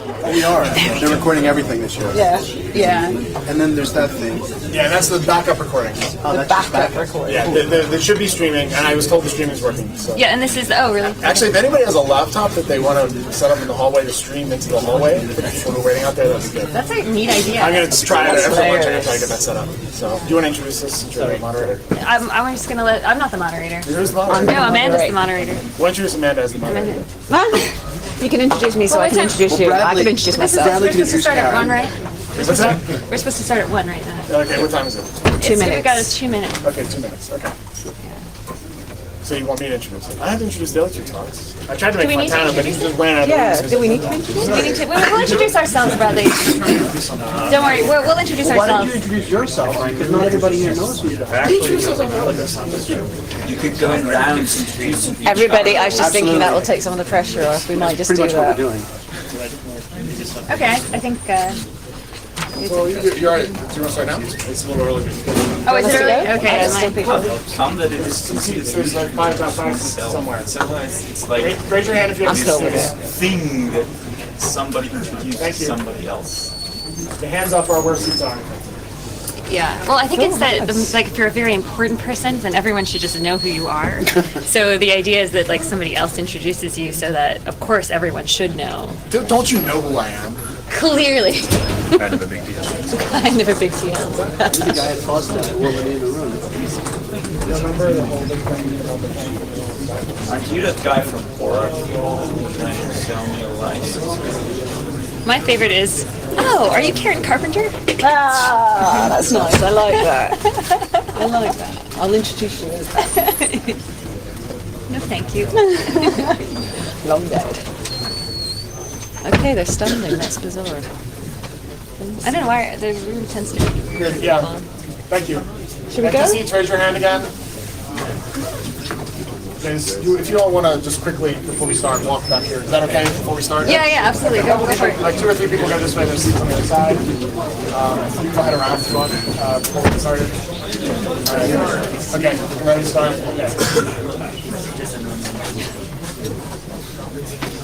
We are. They're recording everything this year. Yeah. And then there's that thing. Yeah, that's the backup recording. Oh, that's just backup recording. Yeah, they should be streaming, and I was told the streaming's working. So. Yeah, and this is, oh, really? Actually, if anybody has a laptop that they want to set up in the hallway to stream into the hallway, for the people who are waiting out there, that'd be good. That's a neat idea. I'm going to try it after lunch. I'm going to try to get that set up. So, do you want to introduce this since you're the moderator? I'm just going to I'm not the moderator. Who's the moderator? No, Amanda's the moderator. Why don't you introduce Amanda as the moderator? You can introduce me so I can introduce you. I can introduce myself. Bradley We're can supposed to introduce start at 1, Karen. right? What's that? We're supposed to start at 1 right now. Okay, what time is it? 2 minutes. We've got 2 minutes. Okay, 2 minutes. Okay. So you want me to introduce it? I have to introduce the other two talks. I tried to make we need Fontana, to but he's just ran out of Yeah, room. do we need to introduce? We need to, we'll introduce ourselves, Bradley. Don't worry, we'll introduce Why don't you ourselves. introduce yourself, right? Because not everybody here knows who you are. You could go around introducing people. Everybody, I was just thinking that will take some of the pressure off. We might just Pretty do much what we're that. doing. Okay, I think, Well, you're all right. Do you want to start now? It's a little early. oh, is it early? I Okay, just don't never mind. think- Come that it is There's like five somewhere. it's like Raise your hand if you have still with this thing that somebody introduced Thank to you. somebody else. The hands up are where seats are. Yeah, well, I think it's that, like, if you're a very important person, then everyone should just know who you are. So the idea is that, like, somebody else introduces you so that, of course, everyone should know. Don't you know who I am? Clearly. Kind of a big deal. Kind of a big deal. The guy at FOSDEM will be in the room. Remember the whole big thing? Aren't you that guy from Oracle trying to sell me a license? My favorite is, oh, are you Karen Carpenter? Ah, that's nice. I like that. I like that. I'll introduce you as that. No, thank you. Long dead. Okay, they're standing. That's bizarre. I don't know why the room tends to be. Yeah. Thank you. Should we Empty go? seats, raise your hand again. If you all want to just quickly, before we start, walk back here. Is that okay before we start? Yeah, absolutely. Go for it. Like 2 or 3 people go this way, there's seats on the other side. You go ahead around if you want before we get started. Okay, ready to start? Okay.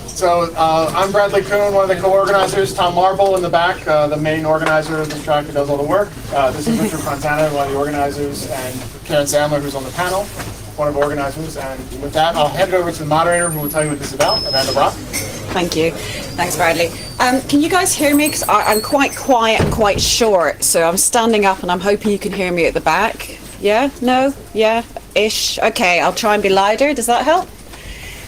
So I'm Bradley Kuhn, one of the co-organizers. Tom Marble in the back, the main organizer of this track who does all the work. This is Richard Fontana, one of the organizers, and Karen Sandler, who's on the panel, one of the organizers. And with that, I'll hand it over to the moderator, who will tell you what this is about, Amanda Brock. Thank you. Thanks, Bradley. Can you guys hear me? Because I'm quite quiet and quite short, so I'm standing up and I'm hoping you can hear me at the back. Yeah? No? Yeah? Ish? Okay, I'll try and be louder. Does that help?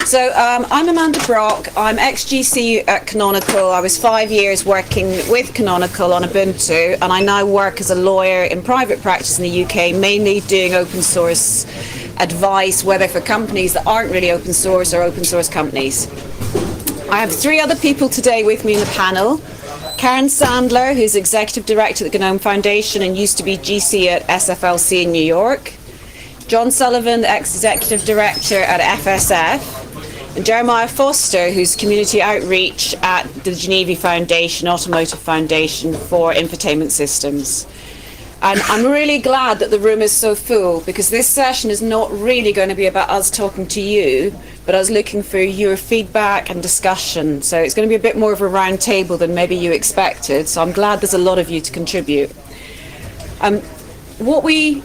So I'm Amanda Brock. I'm ex-GC at Canonical. I was 5 years working with Canonical on Ubuntu, and I now work as a lawyer in private practice in the UK, mainly doing open source advice, whether for companies that aren't really open source or open source companies. I have 3 other people today with me in the panel. Karen Sandler, who's Executive Director at the GNOME Foundation and used to be GC at SFLC in New York. John Sullivan, ex-Executive Director at FSF. And Jeremiah Foster, who's Community Outreach at the Geneva Foundation, Automotive Foundation for Infotainment Systems. And I'm really glad that the room is so full, because this session is not really going to be about us talking to you, but us looking for your feedback and discussion. So it's going to be a bit more of a round table than maybe you expected. So I'm glad there's a lot of you to contribute. What we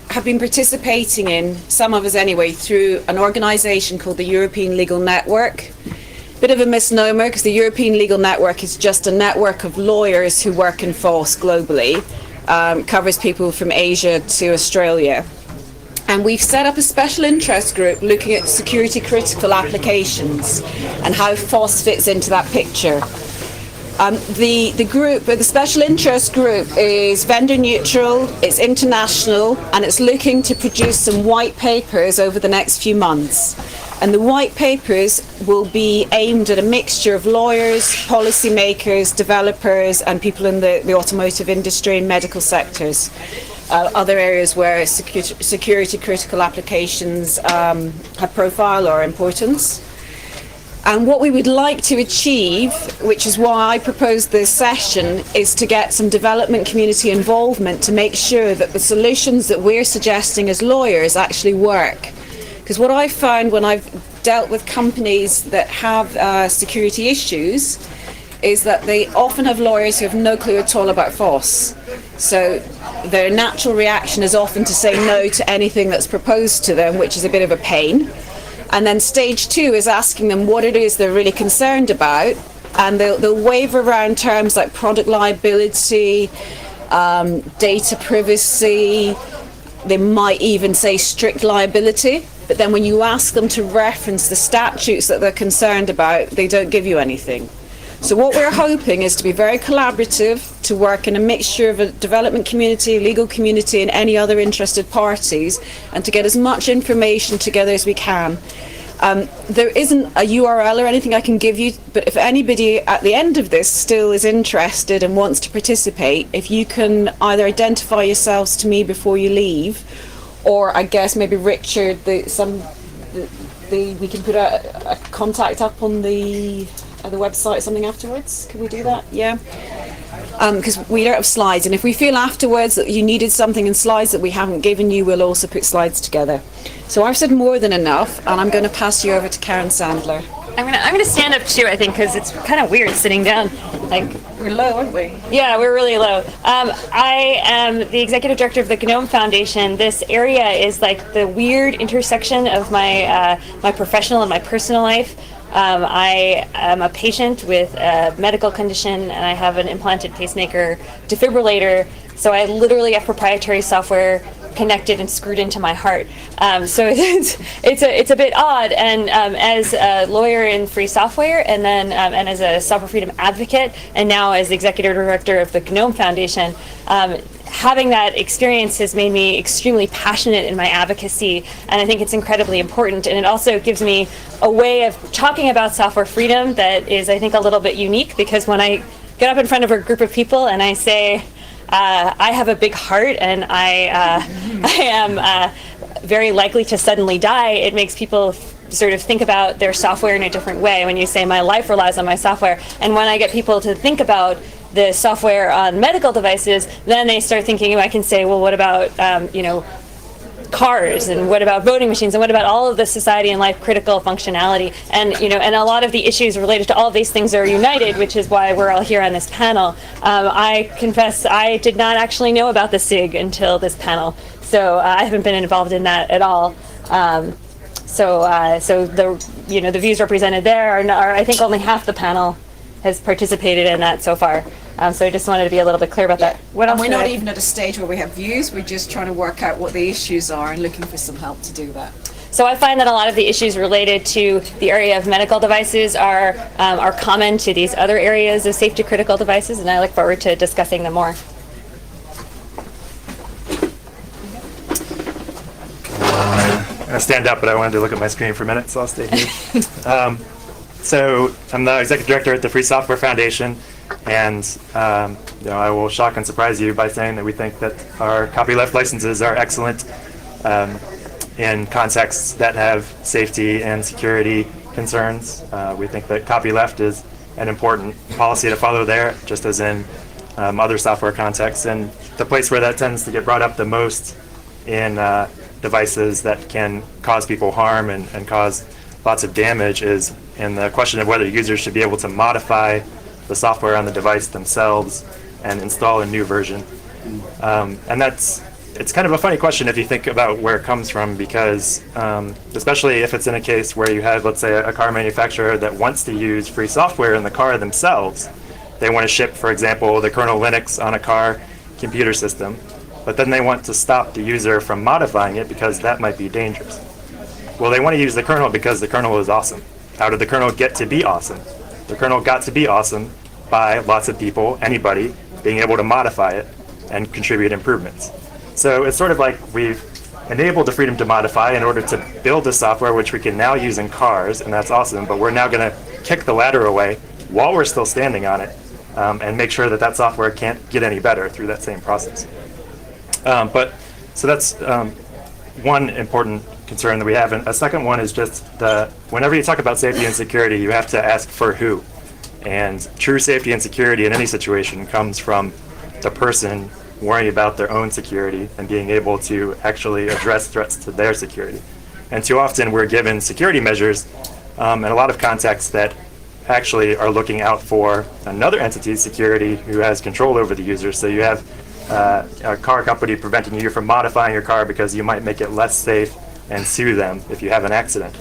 have been participating in, some of us anyway, through an organisation called the European Legal Network. Bit of a misnomer, because the European Legal Network is just a network of lawyers who work in FOSS globally, covers people from Asia to Australia. And we've set up a special interest group looking at security critical applications and how FOSS fits into that picture. The group, the special interest group, is vendor neutral, it's international, and it's looking to produce some white papers over the next few months. And the white papers will be aimed at a mixture of lawyers, policymakers, developers, and people in the automotive industry and medical sectors. Other areas where security critical applications have profile or importance. And what we would like to achieve, which is why I proposed this session, is to get some development community involvement to make sure that the solutions that we're suggesting as lawyers actually work. Because what I've found when I've dealt with companies that have security issues is that they often have lawyers who have no clue at all about FOSS. So their natural reaction is often to say no to anything that's proposed to them, which is a bit of a pain. And then stage 2 is asking them what it is they're really concerned about, and they'll wave around terms like product liability, data privacy. They might even say strict liability, but then when you ask them to reference the statutes that they're concerned about, they don't give you anything. So what we're hoping is to be very collaborative, to work in a mixture of a development community, legal community, and any other interested parties, and to get as much information together as we can. There isn't a URL or anything I can give you, but if anybody at the end of this still is interested and wants to participate, if you can either identify yourselves to me before you leave, or I guess maybe Richard, we can put a contact up on the website or something afterwards. Can we do that? Yeah. Because we don't have slides, and if we feel afterwards that you needed something in slides that we haven't given you, we'll also put slides together. So I've said more than enough, and I'm going to pass you over to Karen Sandler. I'm gonna stand up too, I think, because it's kind of weird sitting down. Like, We're low, aren't we? yeah, we're really low. I am the executive director of the GNOME Foundation. This area is like the weird intersection of my my professional and my personal life. I am a patient with a medical condition, and I have an implanted pacemaker defibrillator. So I literally have proprietary software connected and screwed into my heart. So it's a bit odd. And as a lawyer in free software, and then and as a software freedom advocate, and now as executive director of the GNOME Foundation, having that experience has made me extremely passionate in my advocacy, and I think it's incredibly important. And it also gives me a way of talking about software freedom that is, I think, a little bit unique, because when I get up in front of a group of people and I say, I have a big heart and I am very likely to suddenly die, it makes people sort of think about their software in a different way. When you say my life relies on my software, and when I get people to think about the software on medical devices, then they start thinking, I can say, well, what about cars, and what about voting machines, and what about all of the society and life critical functionality, and and a lot of the issues related to all of these things are united, which is why we're all here on this panel. I confess I did not actually know about the SIG until this panel, so I haven't been involved in that at all. So the the views represented there are I think only half the panel has participated in that so far. So I just wanted to be a little bit clear about that. What else? We're not even at a stage where we have views. We're just trying to work out what the issues are and looking for some help to do that. So I find that a lot of the issues related to the area of medical devices are common to these other areas of safety critical devices, and I look forward to discussing them more. I'm going to stand up, but I wanted to look at my screen for a minute, so I'll stay here. So I'm the executive director at the Free Software Foundation, and I will shock and surprise you by saying that we think that our copyleft licenses are excellent in contexts that have safety and security concerns. We think that copyleft is an important policy to follow there, just as in other software contexts. And the place where that tends to get brought up the most in devices that can cause people harm and cause lots of damage is in the question of whether users should be able to modify the software on the device themselves and install a new version. And it's kind of a funny question if you think about where it comes from, because especially if it's in a case where you have, let's say, a car manufacturer that wants to use free software in the car themselves. They want to ship, for example, the kernel Linux on a car computer system, but then they want to stop the user from modifying it because that might be dangerous. Well, they want to use the kernel because the kernel is awesome. How did the kernel get to be awesome? The kernel got to be awesome by lots of people, anybody, being able to modify it and contribute improvements. So it's sort of like we've enabled the freedom to modify in order to build the software which we can now use in cars, and that's awesome, but we're now going to kick the ladder away while we're still standing on it and make sure that that software can't get any better through that same process. So that's one important concern that we have. And a second one is just whenever you talk about safety and security, you have to ask for who. And true safety and security in any situation comes from the person worrying about their own security and being able to actually address threats to their security. And too often we're given security measures in a lot of contexts that actually are looking out for another entity's security who has control over the user. So you have a car company preventing you from modifying your car because you might make it less safe and sue them if you have an accident.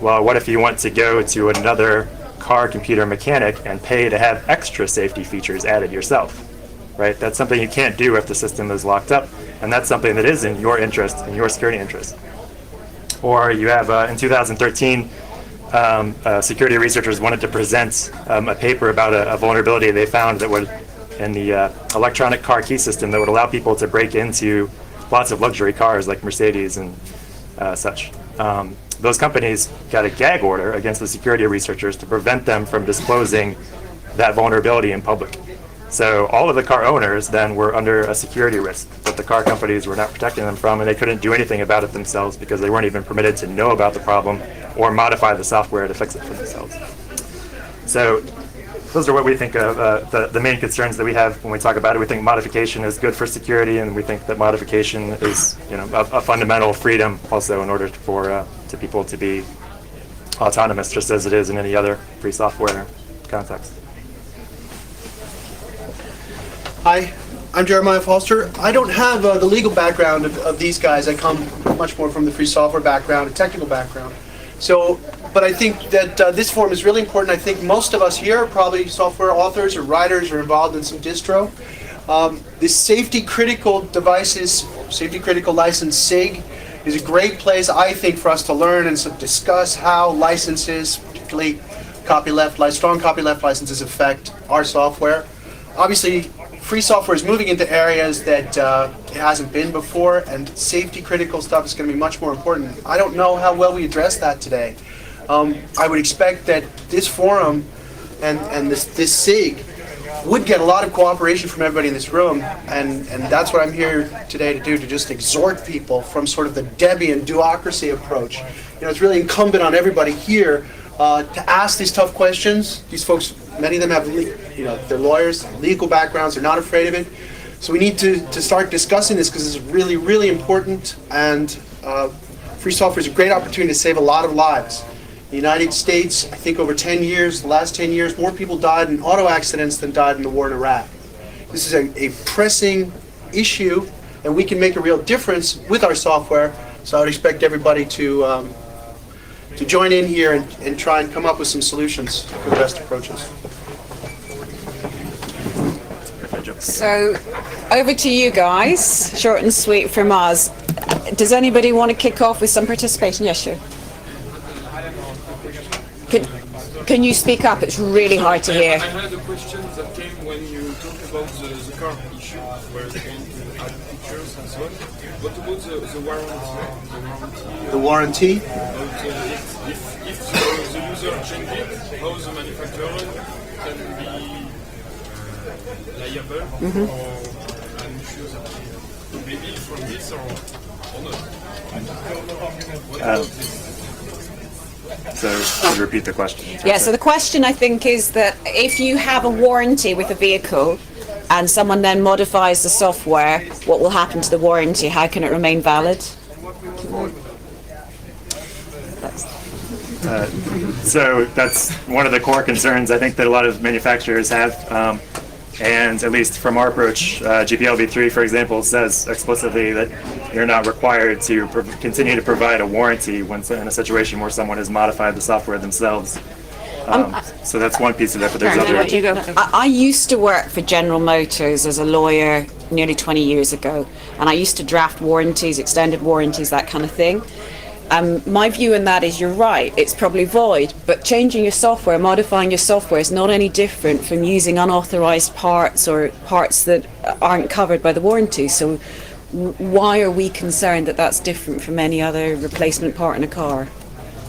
Well, what if you want to go to another car computer mechanic and pay to have extra safety features added yourself, right? That's something you can't do if the system is locked up, and that's something that is in your interest, in your security interest. Or you have, in 2013, security researchers wanted to present a paper about a vulnerability they found that would, in the electronic car key system, that would allow people to break into lots of luxury cars like Mercedes and such. Those companies got a gag order against the security researchers to prevent them from disclosing that vulnerability in public. So all of the car owners then were under a security risk that the car companies were not protecting them from, and they couldn't do anything about it themselves because they weren't even permitted to know about the problem or modify the software to fix it for themselves. So those are what we think of the main concerns that we have when we talk about it. We think modification is good for security, and we think that modification is, a fundamental freedom also in order for to people to be autonomous, just as it is in any other free software context. Hi, I'm Jeremiah Foster. I don't have the legal background of these guys. I come much more from the free software background, a technical background. But I think that this forum is really important. I think most of us here are probably software authors or writers or involved in some distro. The safety critical devices, safety critical license SIG, is a great place, I think, for us to learn and discuss how licenses, particularly strong copyleft licenses, affect our software. Obviously, free software is moving into areas that it hasn't been before, and safety critical stuff is going to be much more important. I don't know how well we address that today. I would expect that this forum and this SIG would get a lot of cooperation from everybody in this room, and that's what I'm here today to do, to just exhort people from sort of the Debian duocracy approach. It's really incumbent on everybody here to ask these tough questions. These folks, many of them have, they're lawyers, legal backgrounds, they're not afraid of it. So we need to start discussing this because it's really, really important, and free software is a great opportunity to save a lot of lives. In the United States, I think over 10 years, the last 10 years, more people died in auto accidents than died in the war in Iraq. This is a pressing issue, and we can make a real difference with our software, so I would expect everybody to join in here and try and come up with some solutions for the best approaches. So, over to you guys. Short and sweet from us. Does anybody want to kick off with some participation? Yes, sure. Can you speak up? It's really hard to hear. I had a question that came when you talked about the car issue, where it's going to add features and so on. What about the warranty? The warranty? If the user changes it, how the manufacturer can be liable for an issue that maybe from this or not? What about this? So, could you repeat the question? Yeah, so the question, I think, is that if you have a warranty with a vehicle and someone then modifies the software, what will happen to the warranty? How can it remain valid? So that's one of the core concerns I think that a lot of manufacturers have. And at least from our approach, GPLv3, for example, says explicitly that you're not required to continue to provide a warranty when in a situation where someone has modified the software themselves. So that's one piece of it, but there's other. I used to work for General Motors as a lawyer nearly 20 years ago, and I used to draft warranties, extended warranties, that kind of thing. My view on that is you're right, it's probably void, but changing your software, modifying your software is not any different from using unauthorized parts or parts that aren't covered by the warranty. So why are we concerned that that's different from any other replacement part in a car?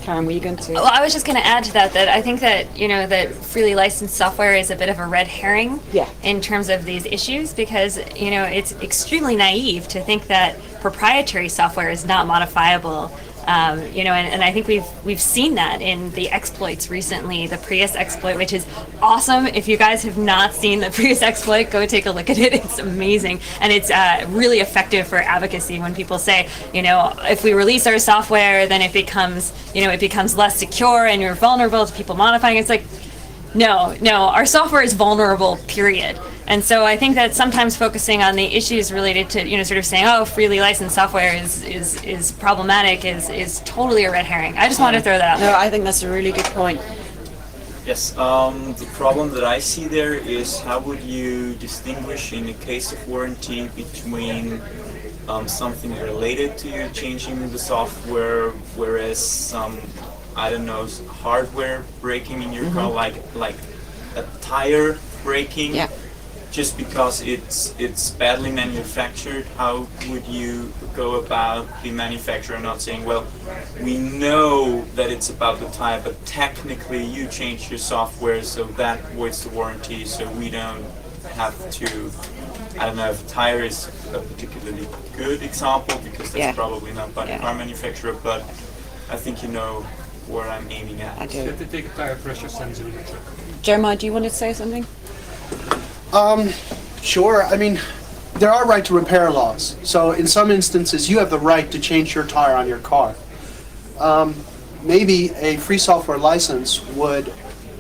Karen, were you going to? Well, I was just going to add to that I think that, that freely licensed software is a bit of a red herring in terms of these issues, because, it's extremely naive to think that proprietary software is not modifiable. And I think we've seen that in the exploits recently, the Prius exploit, which is awesome. If you guys have not seen the Prius exploit, go take a look at it. It's amazing, and it's really effective for advocacy when people say, if we release our software, then it becomes less secure, and you're vulnerable to people modifying. It's like, No, our software is vulnerable, period. And so I think that sometimes focusing on the issues related to, sort of saying, oh, freely licensed software is problematic is totally a red herring. I just wanted to throw that out No, there. I think that's a really good point. Yes, the problem that I see there is how would you distinguish in the case of warranty between something related to you changing the software, whereas some, I don't know, hardware breaking in your car, like a tire breaking, Yeah. just because it's badly manufactured. How would you go about the manufacturer not saying, well, we know that it's about the tire, but technically you changed your software, so that voids the warranty, so we don't have to. I don't know if tire is a particularly good example because that's Yeah. probably not by the Yeah. car manufacturer, but I think you know where I'm aiming at. I do. To take a tire pressure sensor in the truck. Jeremiah, do you want to say something? Sure. I mean, there are right to repair laws. So in some instances, you have the right to change your tire on your car. Maybe a free software license would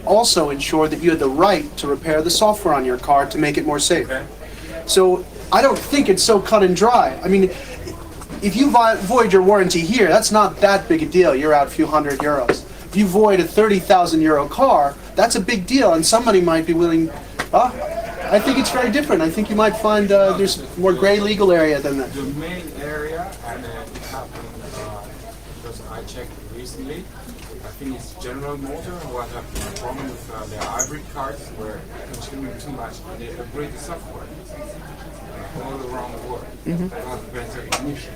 also ensure that you had the right to repair the software on your car to make it more safe. Okay. So I don't think it's so cut and dry. I mean, if you void your warranty here, that's not that big a deal. You're out a few €100. If you void a €30,000 car, that's a big deal, and somebody might be willing. I think it's very different. I think you might find there's more gray legal area than that. The main area, and it happened because I checked recently. I think it's General Motor who had a problem with their hybrid cars were consuming too much, and they upgrade the software all around the world. They have better ignition.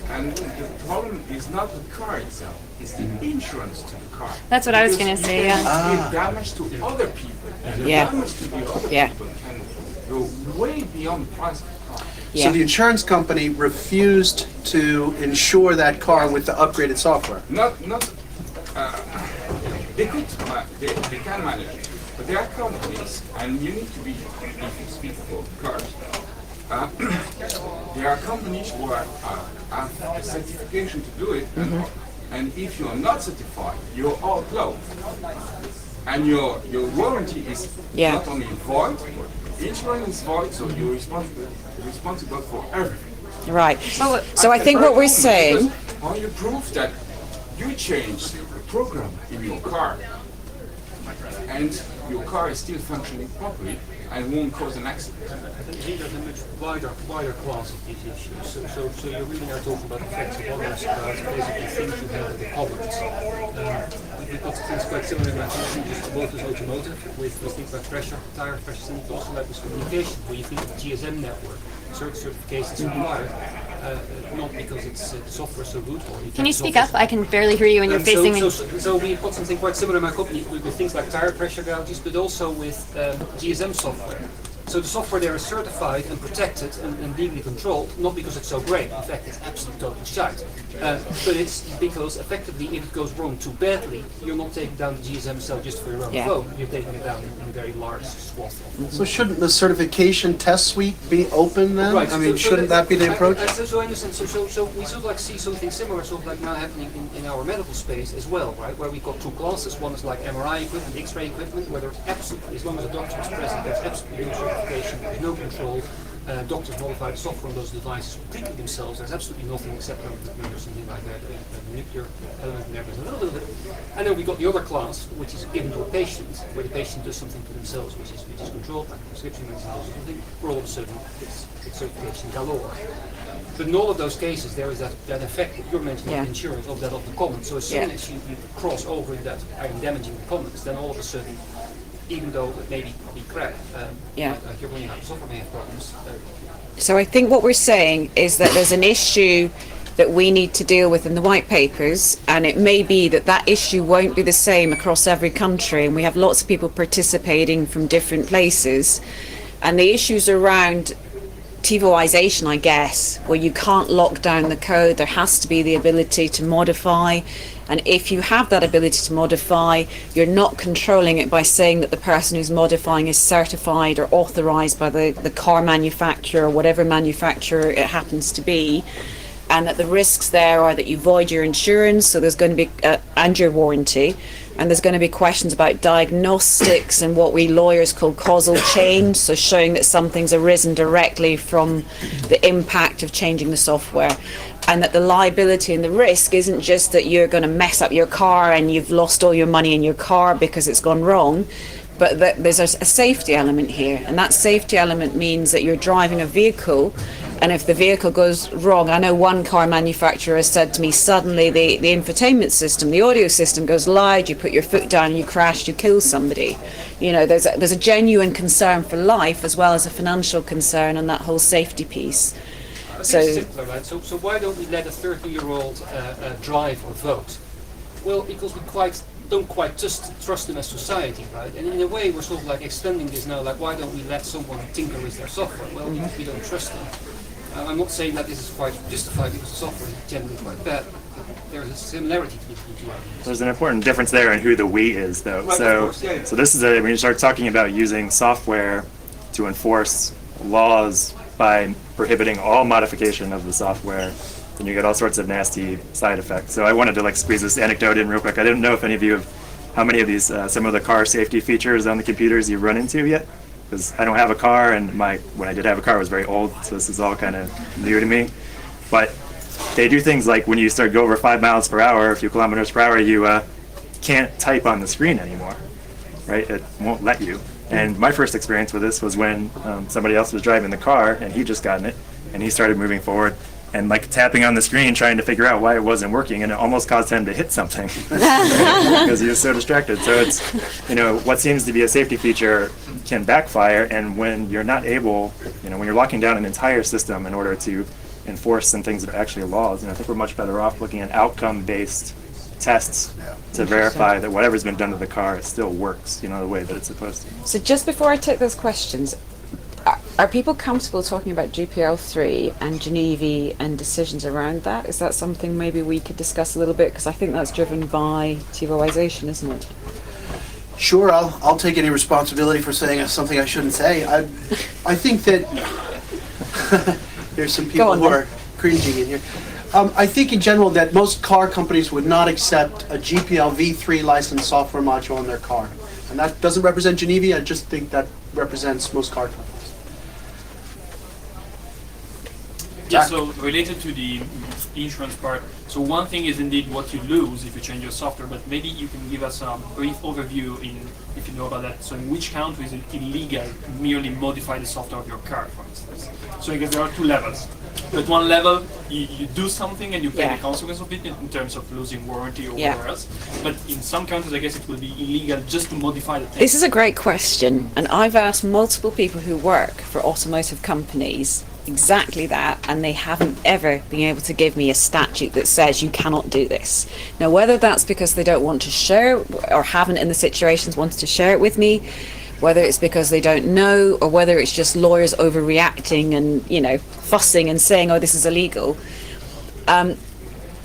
And the problem is not the car itself; it's the insurance to the car. That's what I was Because going to say, it yeah. can give damage to other people, and the Yeah. damage to the other Yeah. people can go way beyond the price of the car. Yeah. So the insurance company refused to insure that car with the upgraded software. They could, they can manage it, but there are companies, and you need to be, if you speak about cars, there are companies who have a certification to do it, and if you are not certified, you're all closed. And your warranty is Yeah. not only void, but insurance is void, so you're responsible for everything. Right. So I think what we're saying. How you prove that you changed the program in your car and your car is still functioning properly and won't cause an accident? I think there's a much wider class of these issues. So you really are talking about effects of others, about basically things you have in the commons. We've got things quite similar in that just automotive with things like tire pressure sensors, but also like with communication, where you think of the GSM network, certain certifications required, not because it's the software so good. Can you speak up? I can barely hear you when you're facing me. So we've got something quite similar in my company with things like tire pressure gauges, but also with GSM software. So the software there is certified and protected and legally controlled, not because it's so great. In fact, it's absolutely total shite. But it's because effectively, if it goes wrong too badly, you're not taking down the GSM cell just for your own phone. You're taking it down in a very large swath. So shouldn't the certification test suite be open then? Right. I mean, shouldn't that be the approach? So I understand. So we sort of like see something similar, sort of like now happening in our medical space as well, right? Where we've got two classes. One is like MRI equipment, X-ray equipment, where there's absolutely, as long as a doctor is present, there's absolutely no certification, there's no control. Doctors modify the software on those devices completely themselves. There's absolutely nothing except there's something like that, a nuclear element in there. There's a little bit of it. And then we got the other class, which is given to a patient, where the patient does something for themselves, which is controlled, like prescription medicine or something. Where all of a sudden it's certification galore. But in all of those cases, there is that effect that you're mentioning, Yeah. insurance of that of the commons. So as soon Yeah. as you cross over in that item damaging the commons, then all of a sudden, even though it may be crap, Yeah. like you're running out of software may have problems. So I think what we're saying is that there's an issue that we need to deal with in the white papers, and it may be that that issue won't be the same across every country, and we have lots of people participating from different places, and the issues around TiVoization, I guess, where you can't lock down the code, there has to be the ability to modify. And if you have that ability to modify, you're not controlling it by saying that the person who's modifying is certified or authorized by the car manufacturer or whatever manufacturer it happens to be. And that the risks there are that you void your insurance, so there's going to be, and your warranty, and there's going to be questions about diagnostics and what we lawyers call causal change, so showing that something's arisen directly from the impact of changing the software, and that the liability and the risk isn't just that you're going to mess up your car and you've lost all your money in your car because it's gone wrong, but that there's a safety element here, and that safety element means that you're driving a vehicle, and if the vehicle goes wrong, I know one car manufacturer has said to me, suddenly the infotainment system, the audio system goes loud, you put your foot down, you crash, you kill somebody. You know, there's a genuine concern for life as well as a financial concern on that whole safety piece. So simpler, right? So why don't we let a 30-year-old drive or vote? Well, because we don't quite trust them as society, right? And in a way, we're sort of like extending this now, like why don't we let someone tinker with their software? Well, because we don't trust them. I'm not saying that this is quite justified because the software is generally quite bad. There's a similarity between the two arguments. There's an important difference there in who the we is, though. Right, so, of course, yeah. So this is when you start talking about using software to enforce laws by prohibiting all modification of the software, then you get all sorts of nasty side effects. So I wanted to squeeze this anecdote in real quick. I didn't know if any of you have how many of these some of the car safety features on the computers you've run into yet, because I don't have a car, and when I did have a car it was very old, so this is all kind of new to me. But they do things like when you start go over 5 miles per hour, a few kilometers per hour, you can't type on the screen anymore, right? It won't let you. And my first experience with this was when somebody else was driving the car, and he'd just gotten it, and he started moving forward and tapping on the screen trying to figure out why it wasn't working, and it almost caused him to hit something because he was so distracted. So it's, what seems to be a safety feature can backfire, and when you're not able, when you're locking down an entire system in order to enforce some things that are actually laws, I think we're much better off looking at outcome-based tests to verify that whatever's been done to the car, it still works, the way that it's supposed to. So just before I take those questions, are people comfortable talking about GPL3 and Geneva and decisions around that? Is that something maybe we could discuss a little bit? Because I think that's driven by TiVoization, isn't it? Sure, I'll take any responsibility for saying something I shouldn't say. I think that there's some people who are cringing in here. I think in general that most car companies would not accept a GPL v3 licensed software module in their car. And that doesn't represent Geneva, I just think that represents most car companies. Yeah, so related to the insurance part, so one thing is indeed what you lose if you change your software, but maybe you can give us a brief overview if you know about that. So in which country is it illegal to merely modify the software of your car, for instance? So I guess there are two levels. At one level, you do something and you pay the consequence of it in terms of losing warranty or whatever else. But in some countries, I guess it will be illegal just to modify the thing. This is a great question, and I've asked multiple people who work for automotive companies exactly that, and they haven't ever been able to give me a statute that says you cannot do this. Now, whether that's because they don't want to share or haven't in the situations wanted to share it with me, whether it's because they don't know, or whether it's just lawyers overreacting and fussing and saying, oh, this is illegal.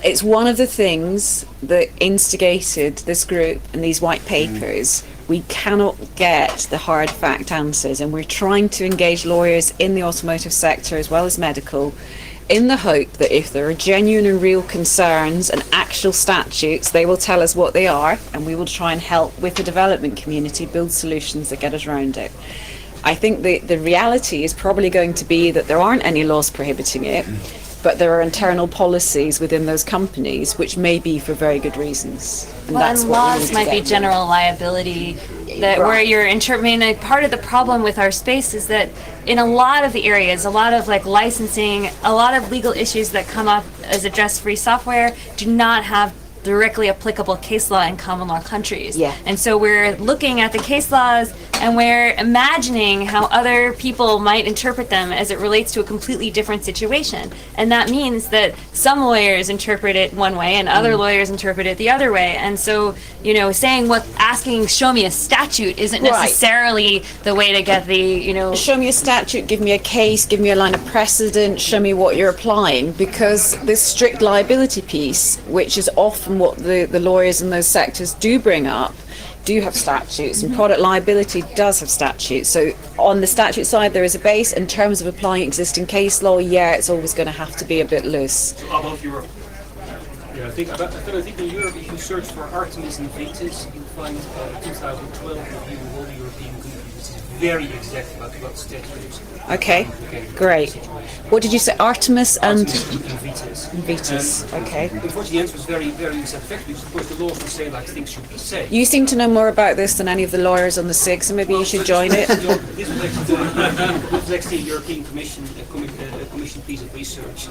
It's one of the things that instigated this group and these white papers. We cannot get the hard fact answers, and we're trying to engage lawyers in the automotive sector as well as medical, in the hope that if there are genuine and real concerns and actual statutes, they will tell us what they are, and we will try and help with the development community build solutions that get us around it. I think the reality is probably going to be that there aren't any laws prohibiting it, but there are internal policies within those companies which may be for very good reasons. And that's and what we laws need to might be get. general liability that where you're interpreting. Part of the problem with our space is that in a lot of the areas, a lot of licensing, a lot of legal issues that come up as address free software do not have directly applicable case law in common law countries. Yeah. And so we're looking at the case laws and we're imagining how other people might interpret them as it relates to a completely different situation. And that means that some lawyers interpret it one way and other lawyers interpret it the other way. And so, asking show me a statute isn't necessarily the way to get the, Show me a statute, give me a case, give me a line of precedent, show me what you're applying, because this strict liability piece, which is often what the lawyers in those sectors do bring up, do have statutes, and product liability does have statutes. So on the statute side, there is a base. In terms of applying existing case law, it's always going to have to be a bit loose. So above Europe. Yeah, I think in Europe, if you search for Artemis and Vetus, you find 2012 review of all the European countries, which is very exact about statutes. Okay, great. What did you say? Artemis and Vitas. Vitas. Okay. Unfortunately, the answer was very, very unsatisfactory because, of course, the laws would say like things should be safe. You seem to know more about this than any of the lawyers on the SIG, so maybe you should join it. This was actually a European Commission, a commission piece of research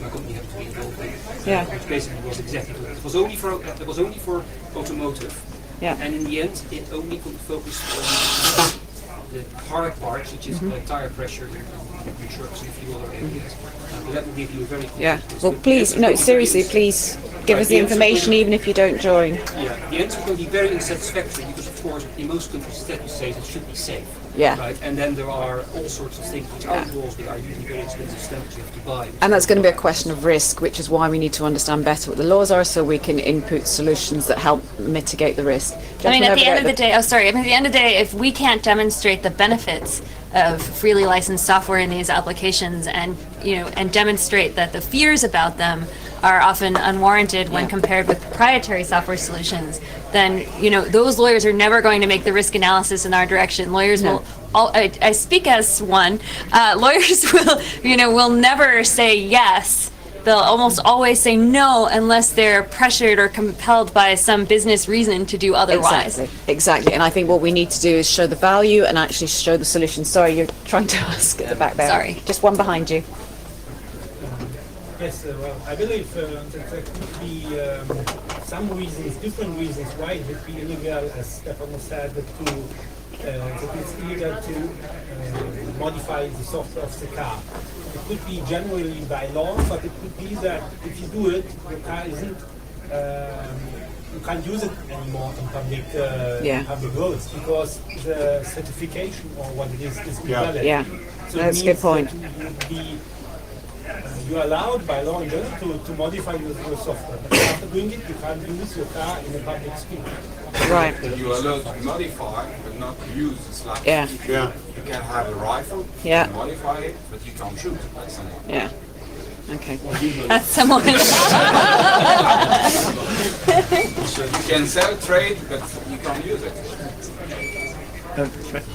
my company had to be involved in. Yeah. Which basically was exactly that. It was only for automotive. Yeah. And in the end, it only could focus on the hard parts, which is tire pressure in trucks and a few other areas. But that will give you a very Yeah. complete Well, list. please, no, seriously, please give us the information, even if you don't join. Yeah, the answer will be very unsatisfactory because, of course, in most countries, statute says it should be safe. Yeah. Right, and then there are all sorts of things which are laws that are usually very expensive stamps you have to buy. And that's going to be a question of risk, which is why we need to understand better what the laws are, so we can input solutions that help mitigate the risk. I mean, Gentleman at over the there end of the day, at the end of the day, if we can't demonstrate the benefits of freely licensed software in these applications, and and demonstrate that the fears about them are often unwarranted when compared with proprietary software solutions, then those lawyers are never going to make the risk analysis in our direction. Lawyers will. I speak as one. Lawyers will never say yes. They'll almost always say no unless they're pressured or compelled by some business reason to do otherwise. Exactly. And I think what we need to do is show the value and actually show the solution. Sorry, you're trying to ask at the back there. Sorry. Just one behind you. Yes, well, I believe that there could be some reasons, different reasons why it would be illegal, as Stefano said, that it's illegal to modify the software of the car. It could be generally by law, but it could be that if you do it, your car isn't, you can't use it anymore in public roads because the certification or what it is invalid. Yeah, So that's a good point. You're allowed by law in general to modify your software, but after doing it, you can't use your car in a public street. Right. You are allowed to modify, but not use. It's like Yeah. you can have a rifle, Yeah. you can modify it, but you can't shoot it like someone. Yeah. Okay. That's someone. So you can sell trade, but you can't use it.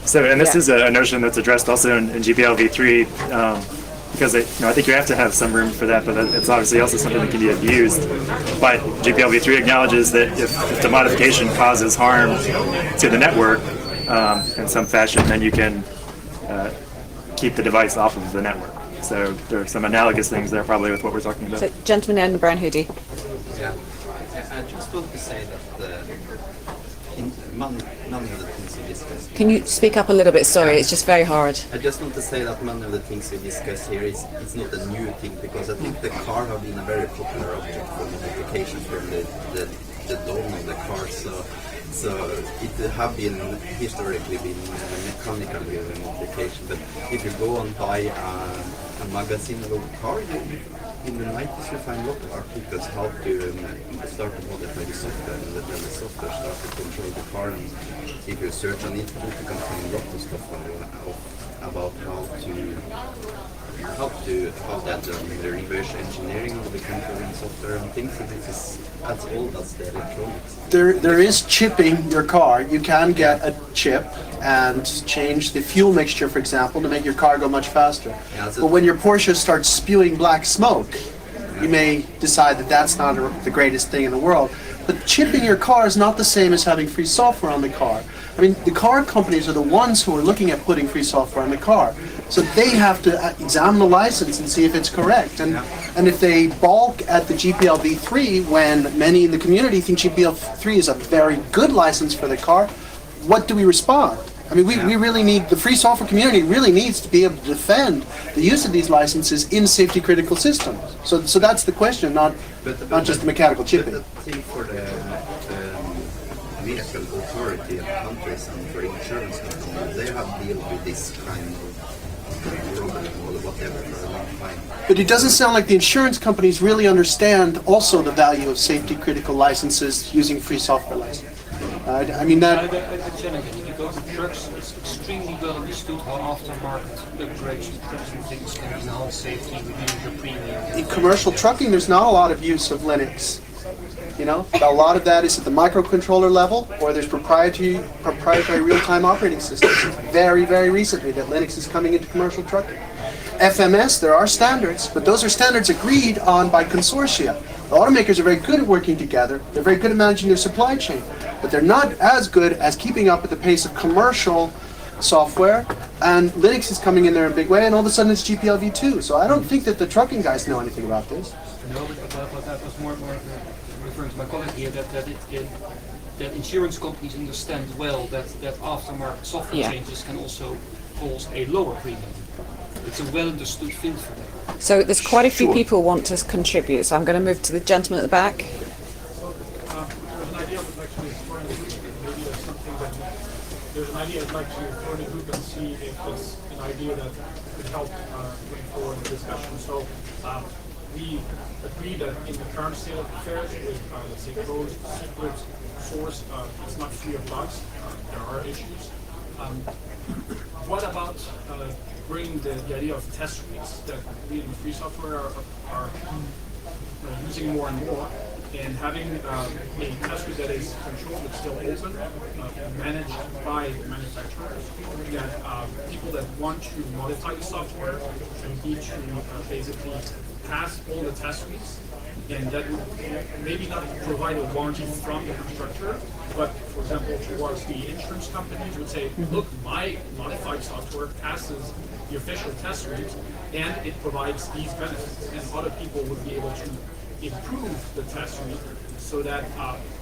So, and this is a notion that's addressed also in GPL v3, because I think you have to have some room for that, but it's obviously also something that can be abused. But GPL v3 acknowledges that if the modification causes harm to the network in some fashion, then you can keep the device off of the network. So there are some analogous things there probably with what we're talking about. So, gentleman in the brown hoodie. Yeah, I just want to say that none of the things we discussed. Can you speak up a little bit? Sorry, it's just very hard. I just want to say that none of the things we discussed here it's not a new thing, because I think the car have been a very popular object for modification from the dawn of the car. So it have been historically been mechanical modification. But if you go and buy a magazine of a car, in the 90s you find a lot of articles how to start to modify the software, and then the software starts to control the car. And if you search on internet, you can find a lot of stuff about how that the reverse engineering of the controlling software and things. So that's all that's the electronics. There is chipping your car. You can get a chip and change the fuel mixture, for example, to make your car go much faster. Yeah, so but when your Porsche starts spewing black smoke, you may decide that that's not the greatest thing in the world. But chipping your car is not the same as having free software on the car. I mean, the car companies are the ones who are looking at putting free software on the car. So they have to examine the license and see if it's correct. And if they balk at the GPL v3, when many in the community think GPL 3 is a very good license for the car, what do we respond? I mean, we really need, the free software community really needs to be able to defend the use of these licenses in safety critical systems. So that's the question, not just the mechanical chipping. But the thing for the vehicle authority of countries and for insurance companies, they have dealt with this kind of problem or whatever for a long time. But it doesn't sound like the insurance companies really understand also the value of safety critical licenses using free software license. I mean that. I challenge it. If you go to trucks, it's extremely well understood how aftermarket upgrades to trucks and things can enhance safety, reduce your premium. In commercial trucking, there's not a lot of use of Linux. You know, a lot of that is at the microcontroller level, or there's proprietary real-time operating systems. Very, very recently that Linux is coming into commercial trucking. FMS, there are standards, but those are standards agreed on by consortia. The automakers are very good at working together. They're very good at managing their supply chain, but they're not as good as keeping up with the pace of commercial software. And Linux is coming in there in a big way, and all of a sudden it's GPLv2. So I don't think that the trucking guys know anything about this. No, but that was more referring to my colleague here, that insurance companies understand well that aftermarket software changes can also cause a lower premium. It's a well-understood field for them. So there's quite a few people want to contribute, so I'm going to move to the gentleman at the back. There's an idea I'd like to throw in a group and see if it's an idea that could help going forward in the discussion. So we agree that in the current state of affairs with, let's say, closed secret source, it's not free of bugs. There are issues. What about bringing the idea of test suites that we in free software are using more and more, and having a test suite that is controlled but still open, managed by the manufacturers, that people that want to modify the software need to basically pass all the test suites, and that would maybe not provide a warranty from the constructor, but for example towards the insurance companies would say, look, my modified software passes the official test suite and it provides these benefits, and other people would be able to improve the test suite so that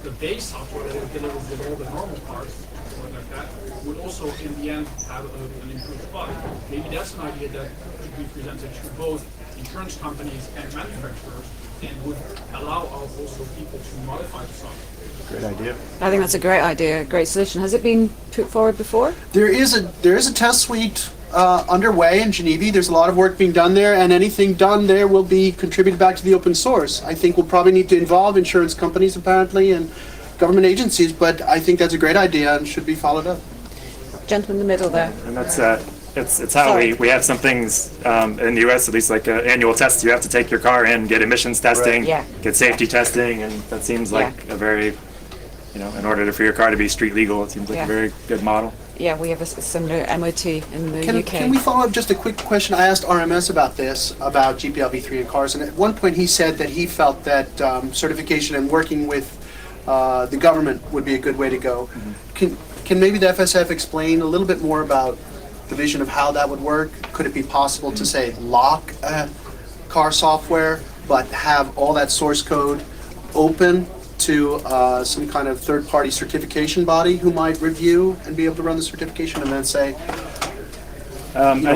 the base software that it delivers with all the normal parts or like that would also in the end have an improved product. Maybe that's an idea that could be presented to both insurance companies and manufacturers and would allow also people to modify the software. Great idea. I think that's a great idea, great solution. Has it been put forward before? There is a test suite underway in Geneva. There's a lot of work being done there, and anything done there will be contributed back to the open source. I think we'll probably need to involve insurance companies apparently and government agencies, but I think that's a great idea and should be followed up. Gentleman in the middle there. And that's it's how we have some things in the US, at least like annual tests. You have to take your car in, get emissions testing, get safety testing, and that seems like a very, in order for your car to be street legal, it seems like a very good model. Yeah, we have a similar MOT in the UK. Can we follow up just a quick question? I asked RMS about this, about GPLv3 in cars, and at one point he said that he felt that certification and working with the government would be a good way to go. Can maybe the FSF explain a little bit more about the vision of how that would work? Could it be possible to, say, lock car software, but have all that source code open to some kind of third-party certification body who might review and be able to run the certification and then say,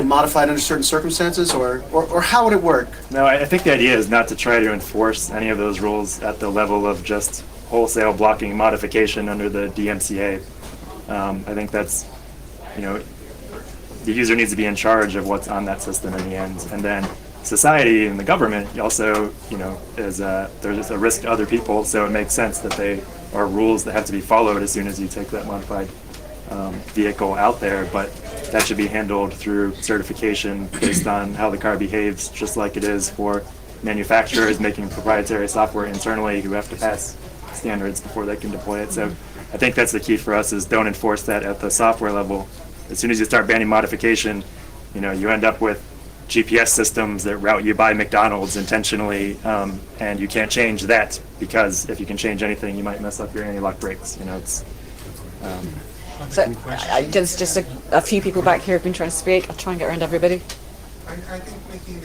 modified under certain circumstances, or how would it work? No, I think the idea is not to try to enforce any of those rules at the level of just wholesale blocking modification under the DMCA. I think that's, the user needs to be in charge of what's on that system in the end, and then society and the government also, there's a risk to other people, so it makes sense that they are rules that have to be followed as soon as you take that modified vehicle out there, but that should be handled through certification based on how the car behaves, just like it is for manufacturers making proprietary software internally who have to pass standards before they can deploy it. So I think that's the key for us, is don't enforce that at the software level. As soon as you start banning modification, you end up with GPS systems that route you by McDonald's intentionally, and you can't change that, because if you can change anything, you might mess up your anti-lock brakes. So there's just a few people back here who've been trying to speak. I'll try and get around everybody. I think making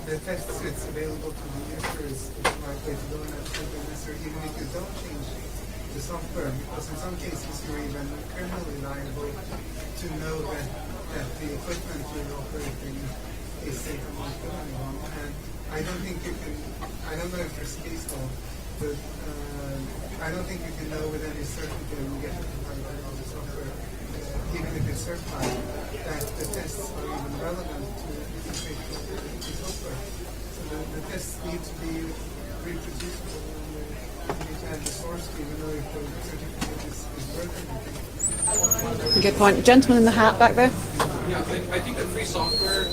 the test suites available to the user is the right way to go, and that's the necessary, even if you don't change the software, because in some cases you're even criminally liable to know that the equipment you're operating is safe and not going on. And I don't think you can, I don't know if there's case law, but I don't think you can know with any certainty when you get the proprietary of the software, even if it's certified, that the tests are even relevant to the safety of the software. So the tests need to be reproducible, and you need to have the source to even know if the certificate is worth anything. Good point. Gentleman in the hat back there. Yeah, I think that free software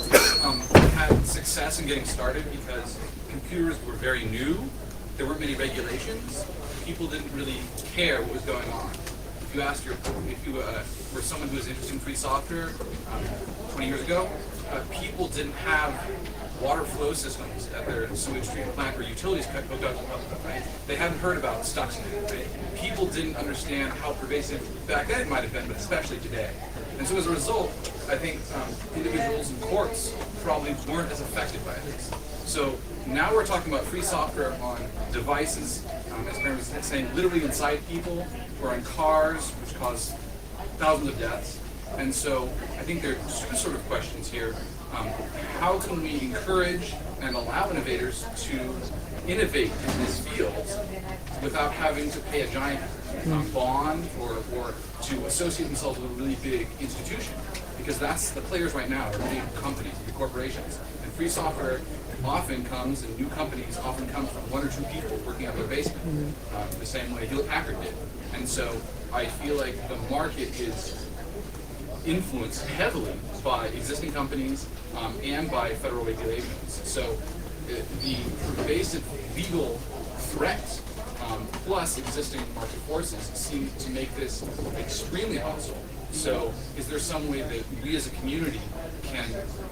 had success in getting started because computers were very new, there weren't many regulations. People didn't really care what was going on. If you asked if you were someone who was interested in free software 20 years ago, people didn't have water flow systems at their sewage treatment plant or utilities hooked up, right? They hadn't heard about Stuxnet, right? People didn't understand how pervasive back then it might have been, but especially today. And so as a result, I think individuals in courts probably weren't as affected by this. So now we're talking about free software on devices, as Karen was saying, literally inside people or on cars, which cause thousands of deaths. And so I think there are two sort of questions here. How can we encourage and allow innovators to innovate in this field without having to pay a giant bond or to associate themselves with a really big institution? Because that's the players right now, are big companies, big corporations. And free software often comes, and new companies often come from one or two people working out of their basement, the same way Hewlett Packard did. And so I feel like the market is influenced heavily by existing companies and by federal regulations. So the pervasive legal threat plus existing market forces seem to make this extremely hostile. So is there some way that we as a community can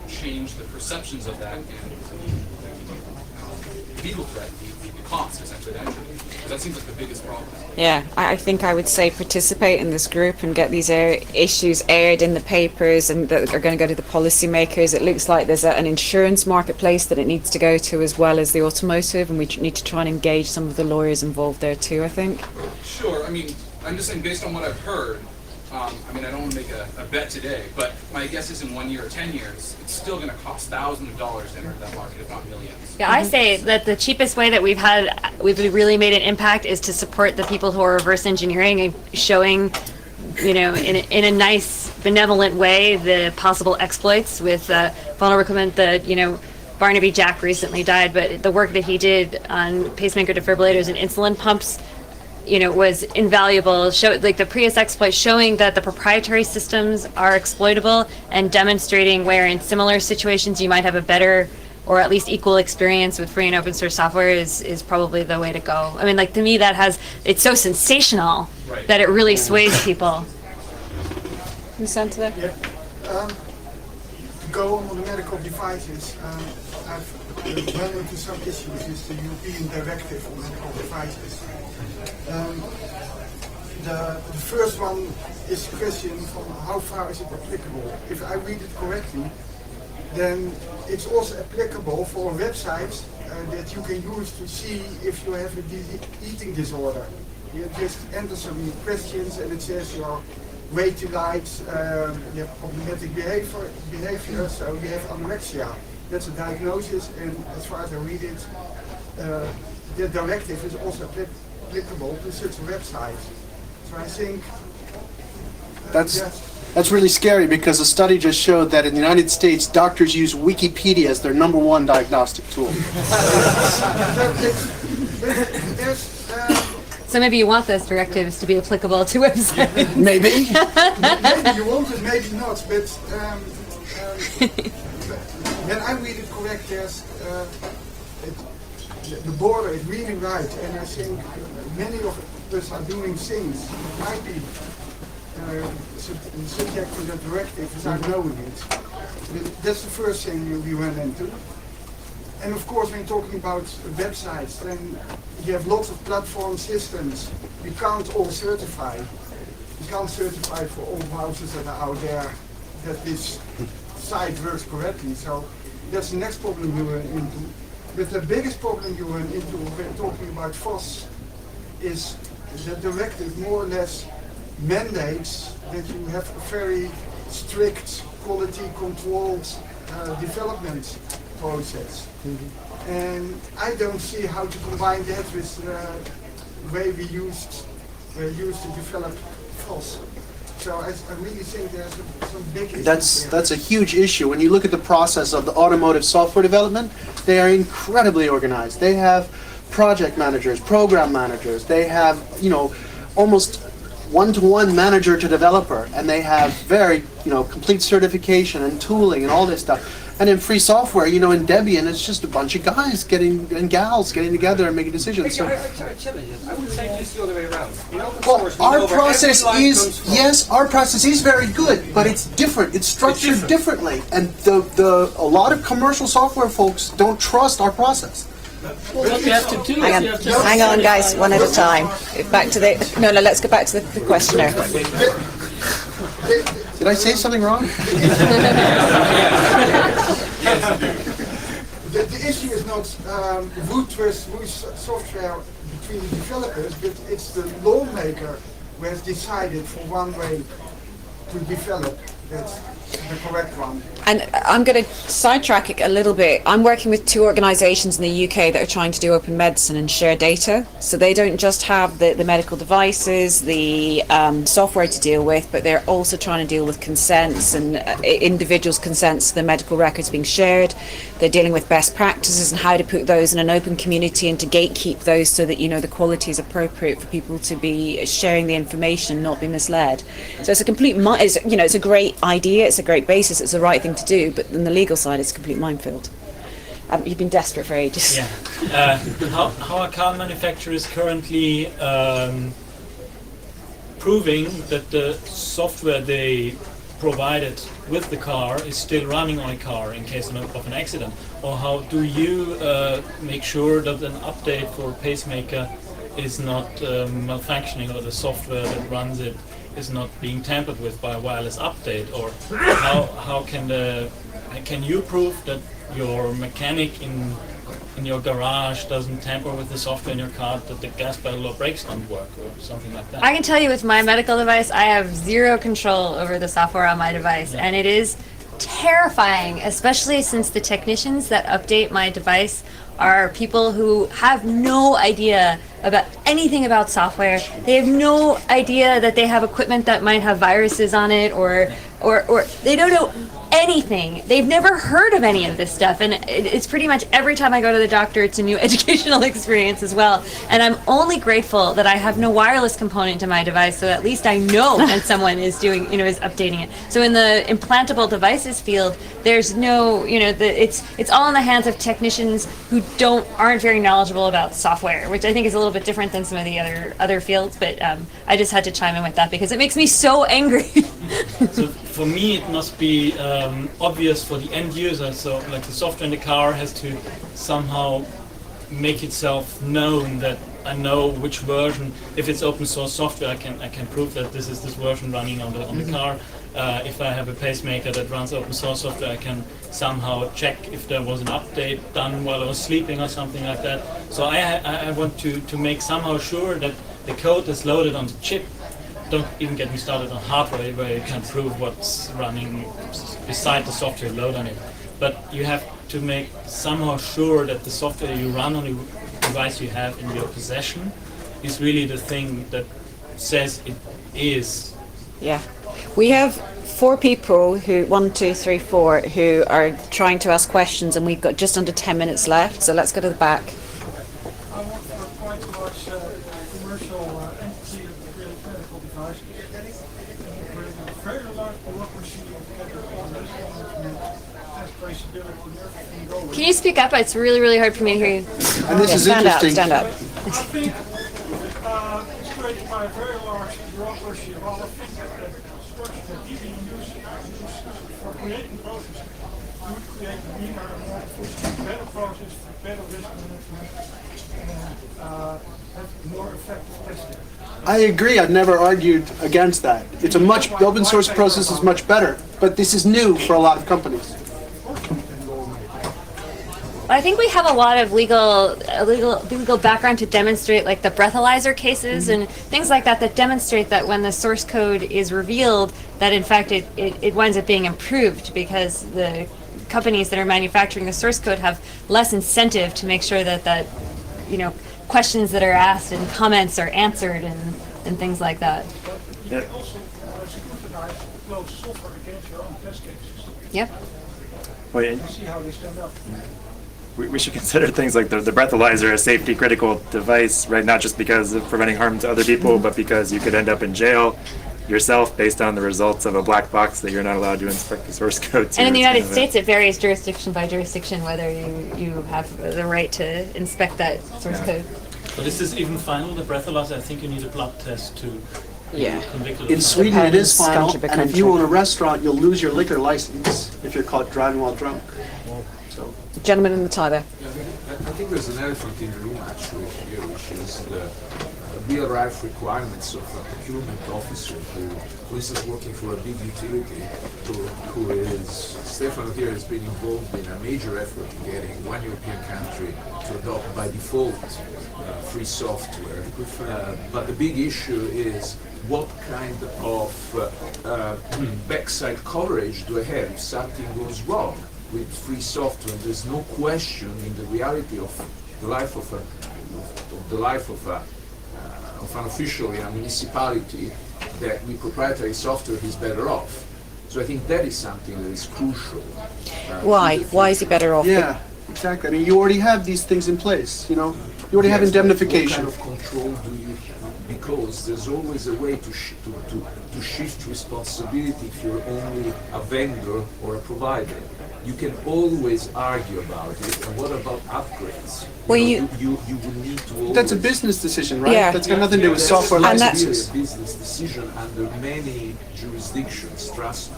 change the perceptions of that and the legal threat, the cost essentially, because that seems like the biggest problem. Yeah, I think I would say participate in this group and get these issues aired in the papers and that are going to go to the policymakers. It looks like there's an insurance marketplace that it needs to go to as well as the automotive, and we need to try and engage some of the lawyers involved there too, I think. Sure, I mean, I'm just saying based on what I've heard, I mean, I don't want to make a bet today, but my guess is in 1 year or 10 years, it's still going to cost thousands of dollars to enter that market, if not millions. Yeah, I say that the cheapest way that we've really made an impact is to support the people who are reverse engineering and showing, in a nice, benevolent way, the possible exploits with vulnerable equipment. Barnaby Jack recently died, but the work that he did on pacemaker defibrillators and insulin pumps, was invaluable. Like the Prius exploit, showing that the proprietary systems are exploitable and demonstrating where in similar situations you might have a better or at least equal experience with free and open source software is probably the way to go. I mean, like to me it's so sensational that it really sways people. Listen to that? Yeah. To go on the medical devices, I've run into some issues with the European Directive on medical devices. The first one is a question from how far is it applicable. If I read it correctly, then it's also applicable for websites that you can use to see if you have a eating disorder. You just enter some questions and it says your weight to light, you have problematic behavior, so you have anorexia. That's a diagnosis, and as far as I read it, the directive is also applicable to such websites. So I think that's really scary, because a study just showed that in the United States, doctors use Wikipedia as their #1 diagnostic tool. So maybe you want those directives to be applicable to websites. Maybe. Maybe you want it, maybe not, but when I read it correct, there's the border is really right, and I think many of us are doing things that might be subject to the directive without knowing it. That's the first thing we run into. And of course, when talking about websites, then you have lots of platform systems. We can't all certify. We can't certify for all browsers that are out there that this site works correctly. So that's the next problem you run into. But the biggest problem you run into when talking about FOSS is the directive more or less mandates that you have a very strict quality controlled development process. And I don't see how to combine that with the way we used to develop FOSS. So I really think there's some big issues That's a huge issue. When you look at the process of the automotive software development, they are incredibly organized. They have project managers, program managers. They have, almost one-to-one manager to developer, and they have very, complete certification and tooling and all this stuff. And in free software, in Debian, it's just a bunch of guys and gals getting together and making decisions. So, I would say just the other way around. our process our process is very good, but it's different. It's structured differently, and a lot of commercial software folks don't trust our process. Well, what you have to do Hang on, guys, one at a time. Back to let's go back to the questioner. Did I say something wrong? The issue is not root versus software between the developers, but it's the lawmaker who has decided for one way to develop. That's the correct one. And I'm going to sidetrack it a little bit. I'm working with 2 organisations in the UK that are trying to do open medicine and share data. So they don't just have the medical devices, the software to deal with, but they're also trying to deal with consents and individuals' consents to the medical records being shared. They're dealing with best practices and how to put those in an open community and to gatekeep those so that the quality is appropriate for people to be sharing the information, not be misled. So it's a complete, it's a great idea, it's a great basis, it's the right thing to do, but on the legal side it's a complete minefield. You've been desperate for ages. Yeah. How are car manufacturers currently proving that the software they provided with the car is still running on a car in case of an accident? Or how do you make sure that an update for a pacemaker is not malfunctioning, or the software that runs it is not being tampered with by a wireless update? Or how can you prove that your mechanic in your garage doesn't tamper with the software in your car, that the gas pedal or brakes don't work, or something like that? I can tell you with my medical device, I have zero control over the software on my device, and it is terrifying, especially since the technicians that update my device are people who have no idea about anything about software. They have no idea that they have equipment that might have viruses on it, or they don't know anything. They've never heard of any of this stuff, and it's pretty much every time I go to the doctor, it's a new educational experience as well. And I'm only grateful that I have no wireless component to my device, so at least I know when someone is doing, is updating it. So in the implantable devices field, there's no, it's all in the hands of technicians who aren't very knowledgeable about software, which I think is a little bit different than some of the other fields. But I just had to chime in with that because it makes me so angry. So for me, it must be obvious for the end user. So like the software in the car has to somehow make itself known that I know which version. If it's open source software, I can prove that this is this version running on the car. If I have a pacemaker that runs open source software, I can somehow check if there was an update done while I was sleeping or something like that. So I want to make somehow sure that the code is loaded on the chip. Don't even get me started on hardware where you can prove what's running beside the software load on it. But you have to make somehow sure that the software you run on the device you have in your possession is really the thing that says it is. Yeah. We have 4 people who, 1, 2, 3, 4, who are trying to ask questions, and we've got just under 10 minutes left, so let's go to the back. I work for quite a large commercial entity of really critical devices. With a very large bureaucracy of chemical management, test traceability, and everything going. Can you speak up? It's really, really hard for me to hear you. And this is interesting. Stand up. I think it's created by a very large bureaucracy of all the things that structure that people use for creating processes. You would create a leaner, more efficient, better process, better risk management, and have more effective testing. I agree. I've never argued against that. It's the open source process is much better, but this is new for a lot of companies. I think we have a lot of legal background to demonstrate, like the breathalyzer cases and things like that demonstrate that when the source code is revealed, that in fact it winds up being improved because the companies that are manufacturing the source code have less incentive to make sure that questions that are asked and comments are answered and things like that. You can also scrutinize closed software against your own test cases. Yep. You see how they stand up. we should consider things like the breathalyzer a safety critical device, right? Not just because of preventing harm to other people, but because you could end up in jail yourself based on the results of a black box that you're not allowed to inspect the source code to. And in the It's kind United of a- States, it varies jurisdiction by jurisdiction whether you have the right to inspect that source code. But is this even final, the breathalyzer? I think you need a blood test to be convicted. In Sweden, it is Depends final, country by and if you country. own a restaurant, you'll lose your liquor license if you're caught driving while drunk. So, Gentleman in the tie there. I think there's an elephant in the room actually here, which is the real life requirements of a procurement officer who, for instance, working for a big utility, who is, Stefano here has been involved in a major effort in getting one European country to adopt by default free software. But the big issue is what kind of backside coverage do I have if something goes wrong with free software? There's no question in the reality of the life of an official in a municipality that with proprietary software he's better off. So I think that is something that is crucial. Why? Why is he better off? yeah, exactly. I mean, you already have these things in place, you know? You already have Yes, but indemnification. What kind of control do you have? Because there's always a way to shift responsibility if you're only a vendor or a provider. You can always argue about it. And what about upgrades? Well, you would need to always... That's a business decision, right? Yeah. That's got nothing to do with That's software And licenses. really a business decision under many jurisdictions, trust me.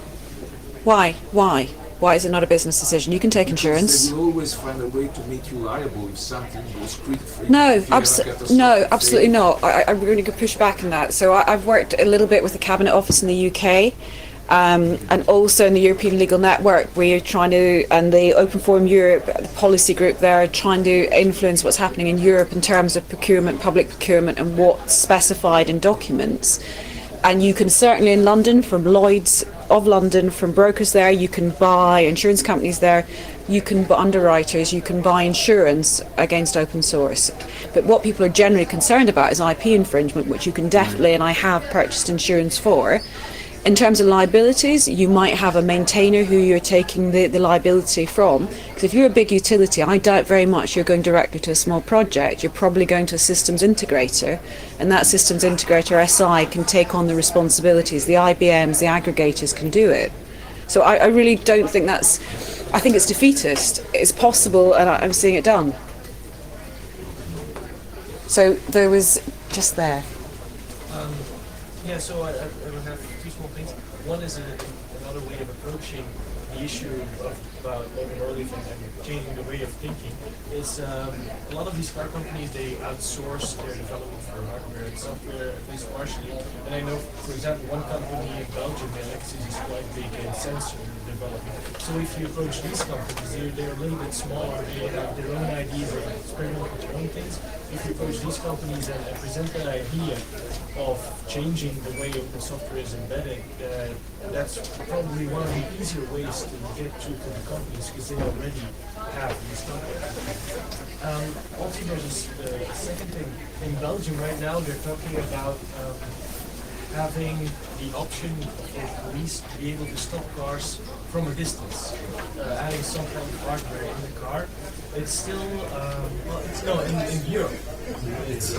Why? Why? Why is it not a business decision? You can take insurance. They will always find a way to make you liable if something goes quick. No, absolutely not. I really could push back on that. So I've worked a little bit with the Cabinet Office in the UK, and also in the European Legal Network. We're trying to, and the Open Forum Europe, the policy group there, trying to influence what's happening in Europe in terms of procurement, public procurement, and what's specified in documents. And you can certainly in London, from Lloyd's of London, from brokers there, you can buy insurance companies there, you can buy underwriters, you can buy insurance against open source. But what people are generally concerned about is IP infringement, which you can definitely, and I have purchased insurance for. In terms of liabilities, you might have a maintainer who you're taking the liability from. Because if you're a big utility, I doubt very much you're going directly to a small project. You're probably going to a systems integrator, and that systems integrator, SI, can take on the responsibilities. The IBMs, the aggregators can do it. So I really don't think that's... I think it's defeatist. It's possible, and I'm seeing it done. So there was just there. Yeah, so I will have two small things. One is another way of approaching the issue about local knowledge and changing the way of thinking is a lot of these car companies, they outsource their development for hardware and software, at least partially. And I know, for example, one company in Belgium, Alexis, is quite big in sensor development. So if you approach these companies, they're a little bit smaller, they have their own ideas, they experiment with their own things. If you approach these companies and present that idea of changing the way the software is embedded, that's probably one of the easier ways to get to the companies because they already have this software. Also, there's a second thing. In Belgium right now, they're talking about having the option for police to be able to stop cars from a distance, adding some kind of hardware in the car. It's still, in Europe. It's,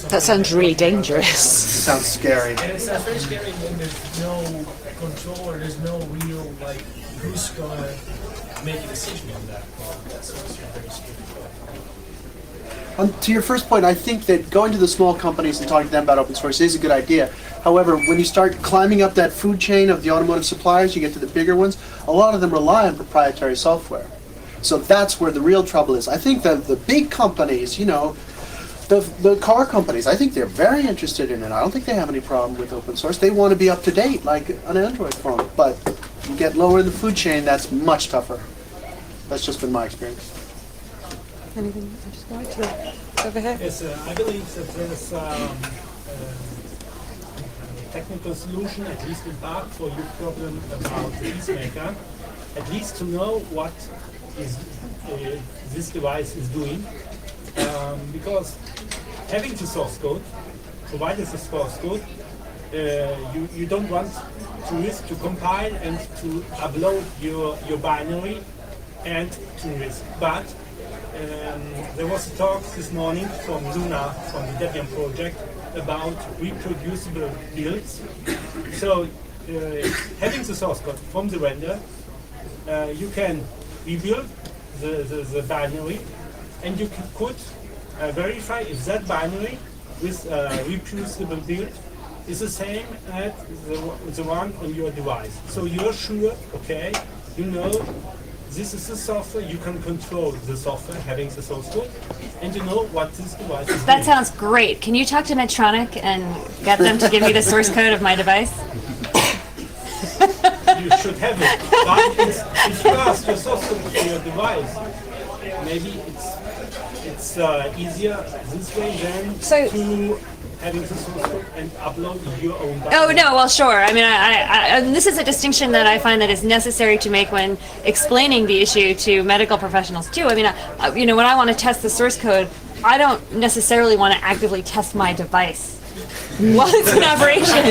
That sounds really dangerous. Sounds scary. And it sounds very scary, and there's no control, or there's no real, who's gonna make a decision on that. That's also very scary. To your first point, I think that going to the small companies and talking to them about open source is a good idea. However, when you start climbing up that food chain of the automotive suppliers, you get to the bigger ones, a lot of them rely on proprietary software. So that's where the real trouble is. I think that the big companies, the car companies, I think they're very interested in it. I don't think they have any problem with open source. They want to be up to date like an Android phone. But you get lower in the food chain, that's much tougher. That's just been my experience. Anything? I'm just going to over here. Yes, I believe that there's a technical solution, at least in part, for your problem about the peacemaker. At least to know what is this device is doing, because having the source code, provided the source code, you don't want to risk to compile and to upload your binary and to risk. But there was a talk this morning from Luna, from the Debian project, about reproducible builds. So having the source code from the render, you can rebuild the binary, and you could verify if that binary with reproducible build is the same as the one on your device. So you're sure, okay, you know this is the software, you can control the software having the source code, and you know what this device is That doing. sounds great. Can you talk to Medtronic and get them to give me the source code of my device? You should have it. But if you ask your source code for your device, maybe it's easier this way than to having the source code and upload your own binary. Oh no, well sure. I mean, and this is a distinction that I find that is necessary to make when explaining the issue to medical professionals too. I mean, you know, when I want to test the source code, I don't necessarily want to actively test my device while it's in operation.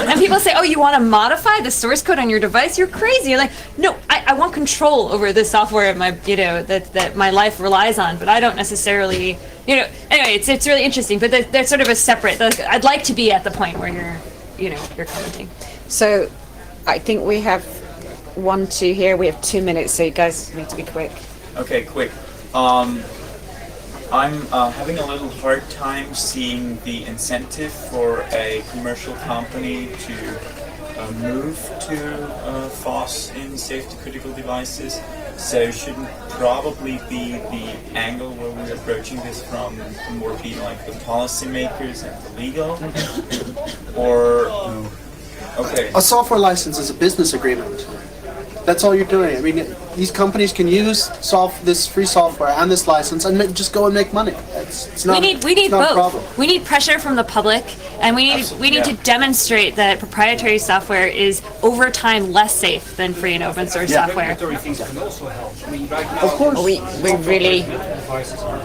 And people say, oh, you want to modify the source code on your device? You're crazy. You're like, no, I want control over the software of my, you know, that my life relies on, but I don't necessarily, you know, anyway, it's really interesting, but they're sort of a separate, I'd like to be at the point where you're commenting. So I think we have 1, 2 here. We have 2 minutes, so you guys need to be quick. Okay, quick. I'm having a little hard time seeing the incentive for a commercial company to move to FOSS in safety critical devices. So shouldn't probably be the angle where we're approaching this from more be like the policymakers and the legal? Or, okay. A software license is a business agreement. That's all you're doing. I mean, these companies can use this free software and this license and just go and make money. It's not. We need not a both. problem. We need pressure from the public, and we need to demonstrate that proprietary software is over time less safe than free and open source software. Regulatory things can also help. I mean, right now, Of course. We're really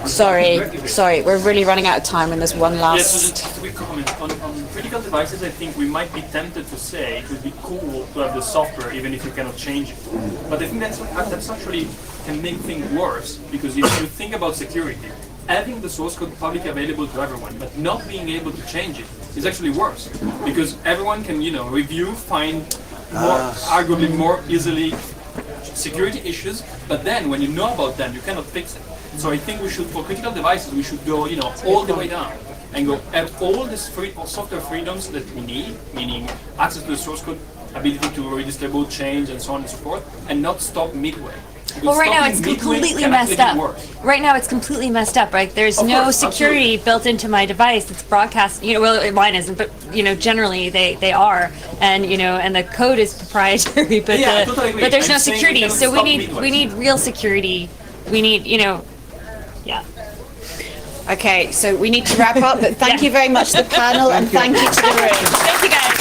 sorry. We're really running out of time, and there's one Yes, so last. just a quick comment. On critical devices, I think we might be tempted to say it would be cool to have the software even if you cannot change it. But I think that's actually can make things worse, because if you think about security, having the source code publicly available to everyone, but not being able to change it is actually worse, because everyone can, you know, review, find arguably more easily security issues, but then when you know about them, you cannot fix it. So I think we should, for critical devices, we should go, you know, all the way down and go have all these free software freedoms that we need, meaning access to the source code, ability to redistribute, change, and so on and so forth, and not stop midway. Because Well, right now stopping it's midway completely can messed actually be up. worse. Right now it's completely messed up, right? There's Of no course, security built into my device. It's broadcast, you know, well, mine isn't, but, you know, generally they are. And, you know, and the code is proprietary, but, Yeah, I totally agree. but there's I'm no saying we security. cannot So stop we midway. need real security. We need, you know, yeah. Okay, so we need to wrap up, but thank you very much to the panel, and thank you to the room. Thank you guys.